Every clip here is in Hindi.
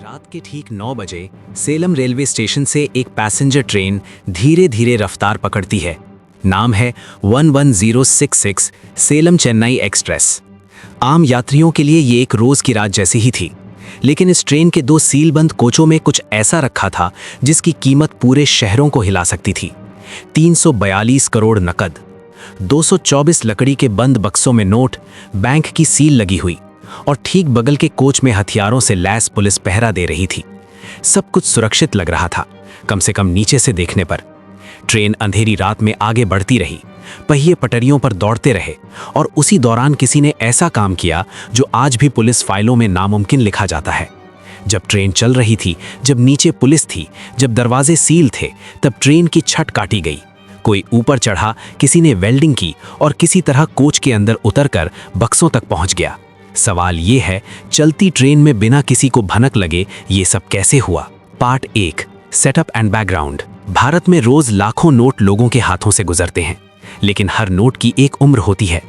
रात के ठीक 9 बजे सेलम रेलवे स्टेशन से एक पैसेंजर ट्रेन धीरे धीरे रफ्तार पकड़ती है। नाम है 11066 सेलम चेन्नई एक्सप्रेस। आम यात्रियों के लिए ये एक रोज की रात जैसी ही थी, लेकिन इस ट्रेन के 2 सीलबंद कोचों में कुछ ऐसा रखा था जिसकी कीमत पूरे शहरों को हिला सकती थी। 342 करोड़ नकद, 224 लकड़ी के बंद बक्सों में नोट, बैंक की सील लगी हुई और ठीक बगल के कोच में हथियारों से लैस पुलिस पहरा दे रही थी। सब कुछ सुरक्षित लग रहा था, कम से कम नीचे से देखने पर। ट्रेन अंधेरी रात में आगे बढ़ती रही, पहिए पटरियों पर दौड़ते रहे और उसी दौरान किसी ने ऐसा काम किया जो आज भी पुलिस फाइलों में नामुमकिन लिखा जाता है। जब ट्रेन चल रही थी, जब नीचे पुलिस थी, जब दरवाजे सील थे, तब ट्रेन की छत काटी गई। कोई ऊपर चढ़ा, किसी ने वेल्डिंग की और किसी तरह कोच के अंदर उतरकर बक्सों तक पहुंच गया। सवाल ये है, चलती ट्रेन में बिना किसी को भनक लगे ये सब कैसे हुआ? Part 1, setup and background. Bharat में रोज लाखों नोट लोगों के हाथों से गुजरते हैं, लेकिन हर नोट की एक उम्र होती है।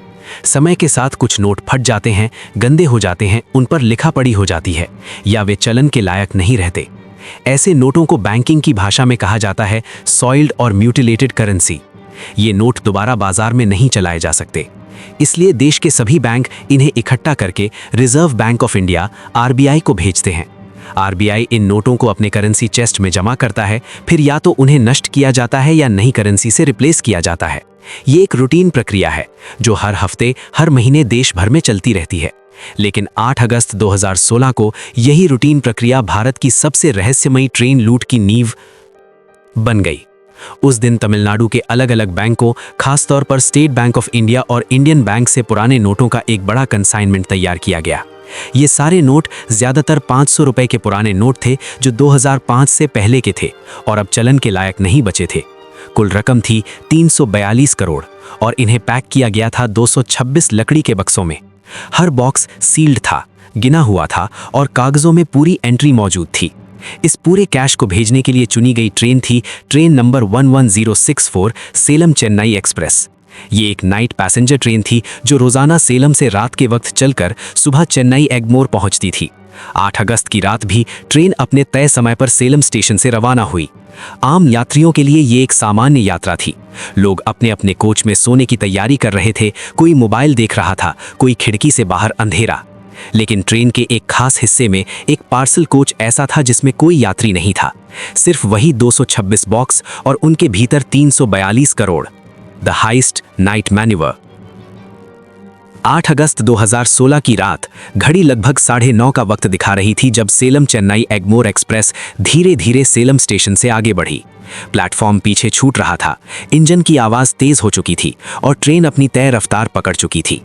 समय के साथ कुछ नोट फट जाते हैं, गंदे हो जाते हैं, उन पर लिखा पड़ी हो जाती है या वे चलन के लायक नहीं रहते। ऐसे नोटों को बैंकिंग की भाषा में कहा जाता है सॉइल्ड और म्यूटिलेटेड करेंसी। ये नोट दोबारा बाजार में नहीं चलाए जा सकते, इसलिए देश के सभी बैंक इन्हें इकट्ठा करके reserve bank of India RBI को भेजते हैं। आरबीआई इन नोटों को अपने करेंसी चेस्ट में जमा करता है, फिर या तो उन्हें नष्ट किया जाता है या नई करेंसी से रिप्लेस किया जाता है। ये एक रूटीन प्रक्रिया है जो हर हफ्ते, हर महीने देश भर में चलती रहती है। लेकिन 8 अगस्त 2016 को यही रूटीन प्रक्रिया भारत की सबसे रहस्यमयी ट्रेन लूट की नींव बन गई। उस दिन तमिलनाडु के अलग अलग बैंकों, खासतौर पर स्टेट बैंक ऑफ इंडिया और इंडियन बैंक से पुराने नोटों का एक बड़ा कंसाइनमेंट तैयार किया गया। ये सारे नोट ज्यादातर 500 रुपए के पुराने नोट थे जो 2005 से पहले के थे और अब चलन के लायक नहीं बचे थे। कुल रकम थी 342 करोड़ और इन्हें पैक किया गया था 226 लकड़ी के बक्सों में। हर बॉक्स सील्ड था, गिना हुआ था और कागजों में पूरी एंट्री मौजूद थी। इस पूरे कैश को भेजने के लिए चुनी गई ट्रेन थी train number 11064 Salem Chennai express. ये एक नाइट पैसेंजर ट्रेन थी जो रोजाना सेलम से रात के वक्त चलकर सुबह चेन्नई एग्मोर पहुंचती थी। 8 अगस्त की रात भी ट्रेन अपने तय समय पर सेलम स्टेशन से रवाना हुई। आम यात्रियों के लिए ये एक सामान्य यात्रा थी। लोग अपने अपने कोच में सोने की तैयारी कर रहे थे, कोई मोबाइल देख रहा था, कोई खिड़की से बाहर अंधेरा। लेकिन ट्रेन के एक खास हिस्से में एक पार्सल कोच ऐसा था जिसमें कोई यात्री नहीं था, सिर्फ वही 226 बॉक्स और उनके भीतर 342 crore. The highest night manoeuvre. 8 अगस्त 2016 की रात घड़ी लगभग 9:30 का वक्त दिखा रही थी जब सेलम चेन्नई एग्मोर एक्सप्रेस धीरे धीरे सेलम स्टेशन से आगे बढ़ी। प्लेटफॉर्म पीछे छूट रहा था, इंजन की आवाज तेज हो चुकी थी और ट्रेन अपनी तय रफ्तार पकड़ चुकी थी।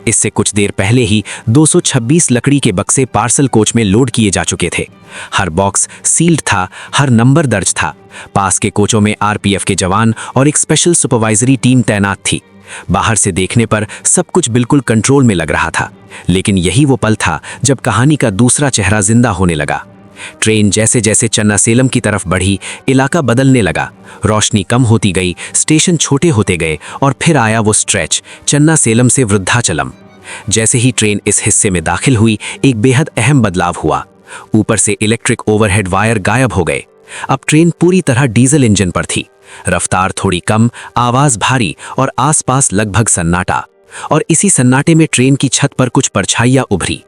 इससे कुछ देर पहले ही 226 लकड़ी के बक्से पार्सल कोच में लोड किए जा चुके थे। हर बॉक्स सील्ड था, हर नंबर दर्ज था। पास के कोचों में आरपीएफ के जवान और एक स्पेशल सुपरवाइजरी टीम तैनात थी। बाहर से देखने पर सब कुछ बिल्कुल कंट्रोल में लग रहा था, लेकिन यही वो पल था जब कहानी का दूसरा चेहरा जिंदा होने लगा। ट्रेन जैसे जैसे चन्ना सेलम की तरफ बढ़ी, इलाका बदलने लगा। रोशनी कम होती गई, स्टेशन छोटे होते गए और फिर आया वो स्ट्रेच, चन्ना सेलम से वृद्धाचलम। जैसे ही ट्रेन इस हिस्से में दाखिल हुई, एक बेहद अहम बदलाव हुआ। ऊपर से इलेक्ट्रिक ओवरहेड वायर गायब हो गए। अब ट्रेन पूरी तरह डीजल इंजन पर थी। रफ्तार थोड़ी कम, आवाज भारी और आसपास लगभग सन्नाटा। और इसी सन्नाटे में ट्रेन की छत पर कुछ परछाइयां उभरी।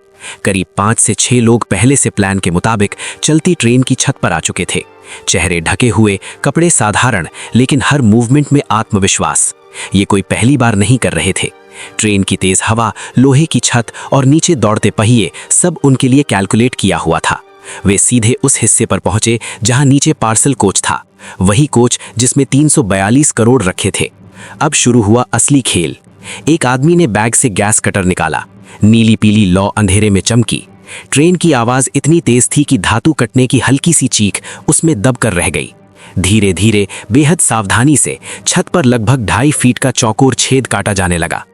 करीब 5 से 6 लोग पहले से प्लान के मुताबिक चलती ट्रेन की छत पर आ चुके थे। चेहरे ढके हुए, कपड़े साधारण, लेकिन हर मूवमेंट में आत्मविश्वास। ये कोई पहली बार नहीं कर रहे थे। ट्रेन की तेज हवा, लोहे की छत और नीचे दौड़ते पहिए, सब उनके लिए कैलकुलेट किया हुआ था। वे सीधे उस हिस्से पर पहुंचे जहां नीचे पार्सल कोच था, वही कोच जिसमें 342 करोड़ रखे थे। अब शुरू हुआ असली खेल। एक आदमी ने बैग से गैस कटर निकाला। नीली पीली लौ अंधेरे में चमकी। ट्रेन की आवाज इतनी तेज थी कि धातु कटने की हल्की सी चीख उसमें दब कर रह गई। धीरे धीरे, बेहद सावधानी से छत पर लगभग 2.5 फीट का चौकोर छेद काटा जाने लगा।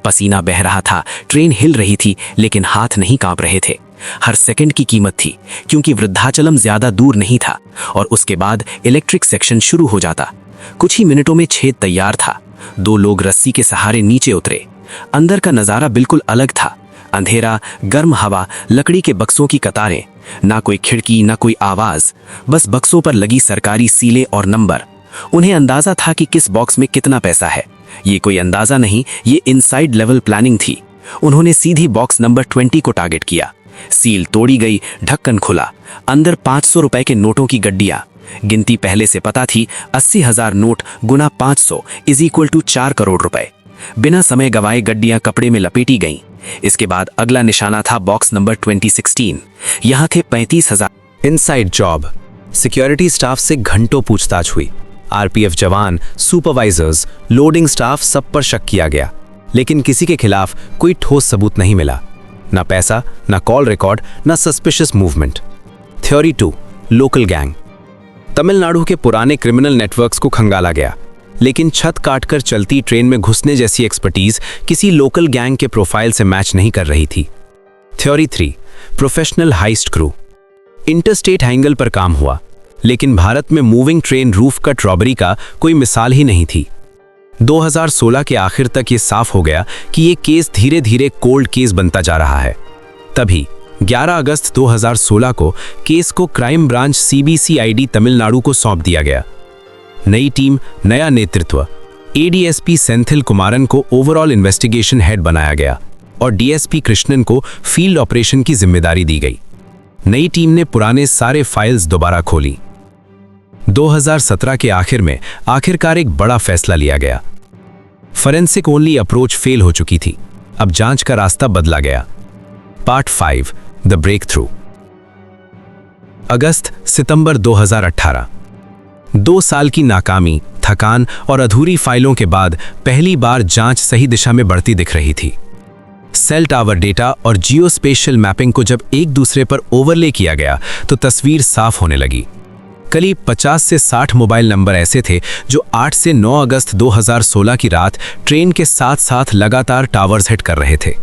पसीना बह रहा था, ट्रेन हिल रही थी, लेकिन हाथ नहीं कांप रहे थे। हर सेकंड की कीमत थी, क्योंकि वृद्धाचलम ज्यादा दूर नहीं था और उसके बाद इलेक्ट्रिक सेक्शन शुरू हो जाता। कुछ ही मिनटों में छेद तैयार था। 2 लोग रस्सी के सहारे नीचे उतरे। अंदर का नजारा बिल्कुल अलग था। अंधेरा, गर्म हवा, लकड़ी के बक्सों की कतारें। ना कोई खिड़की, ना कोई आवाज, बस बक्सों पर लगी सरकारी सीलें और नंबर। उन्हें अंदाजा था कि किस बॉक्स में कितना पैसा है। ये कोई अंदाजा नहीं, ये इनसाइड लेवल प्लानिंग थी। उन्होंने सीधी बॉक्स नंबर 20 को टारगेट किया। सील तोड़ी गई, ढक्कन खुला, अंदर 500 रुपए के नोटों की गड्डियां। गिनती पहले से पता थी, 80,000 नोट गुना 500 इज इक्वल टू 4 करोड़ रुपए। बिना समय गवाए गड्डियां कपड़े में लपेटी गईं। इसके बाद अगला निशाना था बॉक्स नंबर 2016। यहां थे 35,000। Inside job. सिक्योरिटी स्टाफ से घंटों पूछताछ हुई। आरपीएफ जवान, सुपरवाइजर्स, लोडिंग स्टाफ, सब पर शक किया गया, लेकिन किसी के खिलाफ कोई ठोस सबूत नहीं मिला। ना पैसा, ना कॉल रिकॉर्ड, ना suspicious movement. Theory 2, local gang. Tamil Nadu के पुराने क्रिमिनल नेटवर्क्स को खंगाला गया, लेकिन छत काटकर चलती ट्रेन में घुसने जैसी एक्सपर्टीज किसी लोकल गैंग के प्रोफाइल से मैच नहीं कर रही थी। Theory 3, professional heist crew. Interstate angle पर काम हुआ, लेकिन भारत में moving train roof cut robbery का कोई मिसाल ही नहीं थी। 2016 के आखिर तक ये साफ हो गया कि ये केस धीरे धीरे कोल्ड केस बनता जा रहा है। तभी 11 अगस्त 2016 को केस को क्राइम ब्रांच सीबीसीआईडी तमिलनाडु को सौंप दिया गया। नई टीम, नया नेतृत्व। एडीएसपी सेंथिल कुमारन को ओवरऑल इन्वेस्टिगेशन हेड बनाया गया और डीएसपी कृष्णन को फील्ड ऑपरेशन की जिम्मेदारी दी गई। नई टीम ने पुराने सारे फाइल्स दोबारा खोली। 2017 के आखिर में आखिरकार एक बड़ा फैसला लिया गया। फॉरेंसिक ओनली अप्रोच फेल हो चुकी थी, अब जांच का रास्ता बदला गया। Part 5, the breakthrough. अगस्त सितंबर 2018। 2 साल की नाकामी, थकान और अधूरी फाइलों के बाद पहली बार जांच सही दिशा में बढ़ती दिख रही थी। सेल टावर डेटा और जियोस्पेशियल मैपिंग को जब एक दूसरे पर ओवरले किया गया तो तस्वीर साफ होने लगी। करीब 50 से 60 मोबाइल नंबर ऐसे थे जो 8 से 9 अगस्त 2016 की रात ट्रेन के साथ साथ लगातार टावर्स हिट कर रहे थे।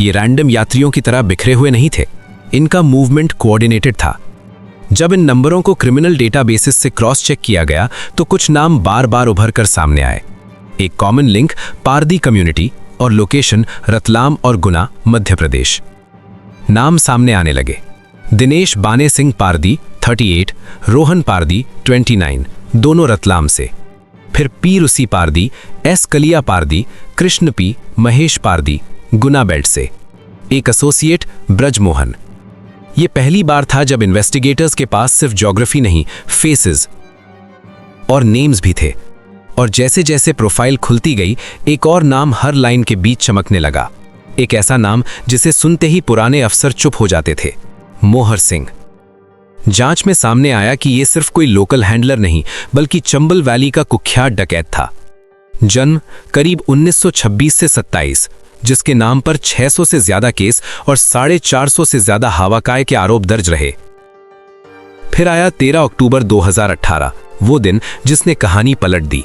ये रैंडम यात्रियों की तरह बिखरे हुए नहीं थे, इनका मूवमेंट कोऑर्डिनेटेड था। जब इन नंबरों को क्रिमिनल डेटाबेसेस से क्रॉस चेक किया गया तो कुछ नाम बार बार उभर कर सामने आए। एक कॉमन लिंक पारदी कम्युनिटी और लोकेशन रतलाम और गुना, मध्य प्रदेश। नाम सामने आने लगे। दिनेश बाने सिंह पारदी 38, रोहन पारदी 29, दोनों रतलाम से। फिर पी रुसी पारदी, एस कलिया पारदी, कृष्ण पी, महेश पारदी, गुना बेल्ट से। एक एसोसिएट ब्रजमोहन। ये पहली बार था जब इन्वेस्टिगेटर्स के पास सिर्फ ज्योग्राफी नहीं, फेसेस और नेम्स भी थे। और जैसे जैसे प्रोफाइल खुलती गई, एक और नाम हर लाइन के बीच चमकने लगा। एक ऐसा नाम जिसे सुनते ही पुराने अफसर चुप हो जाते थे, मोहर सिंह। जांच में सामने आया कि यह सिर्फ कोई लोकल हैंडलर नहीं, बल्कि चंबल वैली का कुख्यात डकैत था। जन्म करीब 1926 से 27, जिसके नाम पर 600 से ज्यादा केस और 450 से ज्यादा हावाकाय के आरोप दर्ज रहे। फिर आया 13 अक्टूबर 2018, वो दिन जिसने कहानी पलट दी।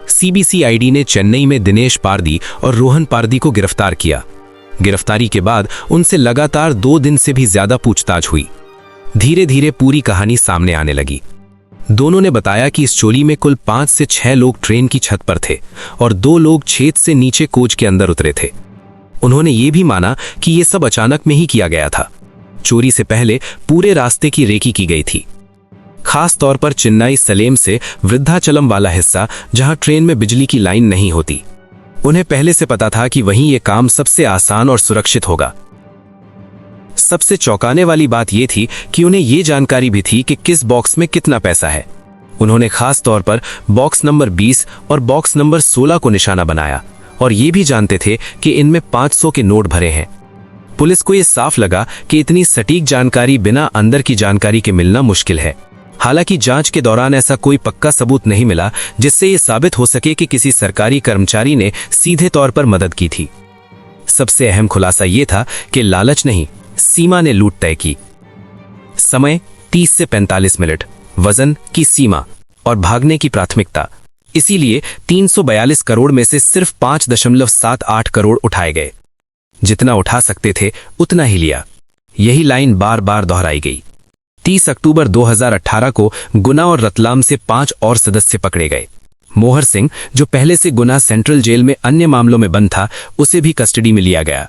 सीबीसीआईडी ने चेन्नई में दिनेश पारदी और रोहन पारदी को गिरफ्तार किया। गिरफ्तारी के बाद उनसे लगातार 2 दिन से भी ज्यादा पूछताछ हुई। धीरे धीरे पूरी कहानी सामने आने लगी। दोनों ने बताया कि इस चोरी में कुल 5 से 6 लोग ट्रेन की छत पर थे और 2 लोग छेद से नीचे कोच के अंदर उतरे थे। उन्होंने ये भी माना कि ये सब अचानक में ही किया गया था। चोरी से पहले पूरे रास्ते की रेकी की गई थी, खास तौर पर चेन्नई सलेम से वृद्धाचलम वाला हिस्सा, जहां ट्रेन में बिजली की लाइन नहीं होती। उन्हें पहले से पता था कि वहीं ये काम सबसे आसान और सुरक्षित होगा। सबसे चौंकाने वाली बात यह थी कि उन्हें यह जानकारी भी थी कि किस बॉक्स में कितना पैसा है। उन्होंने खास तौर पर बॉक्स नंबर 20 और बॉक्स नंबर 16 को निशाना बनाया और ये भी जानते थे कि इनमें 500 के नोट भरे हैं। पुलिस को यह साफ लगा कि इतनी सटीक जानकारी बिना अंदर की जानकारी के मिलना मुश्किल है। हालांकि जांच के दौरान ऐसा कोई पक्का सबूत नहीं मिला जिससे यह साबित हो सके कि किसी सरकारी कर्मचारी ने सीधे तौर पर मदद की थी। सबसे अहम खुलासा यह था कि लालच नहीं, सीमा ने लूट तय की। समय 30 से 45 मिनट, वजन की सीमा और भागने की प्राथमिकता। इसीलिए 342 करोड़ में से सिर्फ 5.78 करोड़ उठाए गए। जितना उठा सकते थे उतना ही लिया। यही लाइन बार बार दोहराई गई। 30 अक्टूबर 2018 को गुना और रतलाम से 5 और सदस्य पकड़े गए। मोहर सिंह, जो पहले से गुना सेंट्रल जेल में अन्य मामलों में बंद था, उसे भी कस्टडी में लिया गया।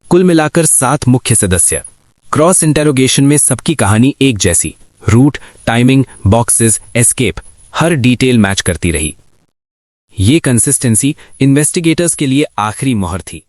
कुल मिलाकर 7 मुख्य सदस्य। क्रॉस इंटेरोगेशन में सबकी कहानी एक जैसी, रूट, टाइमिंग, बॉक्सेस, एस्केप, हर डिटेल मैच करती रही। ये कंसिस्टेंसी इन्वेस्टिगेटर्स के लिए आखिरी मोहर थी।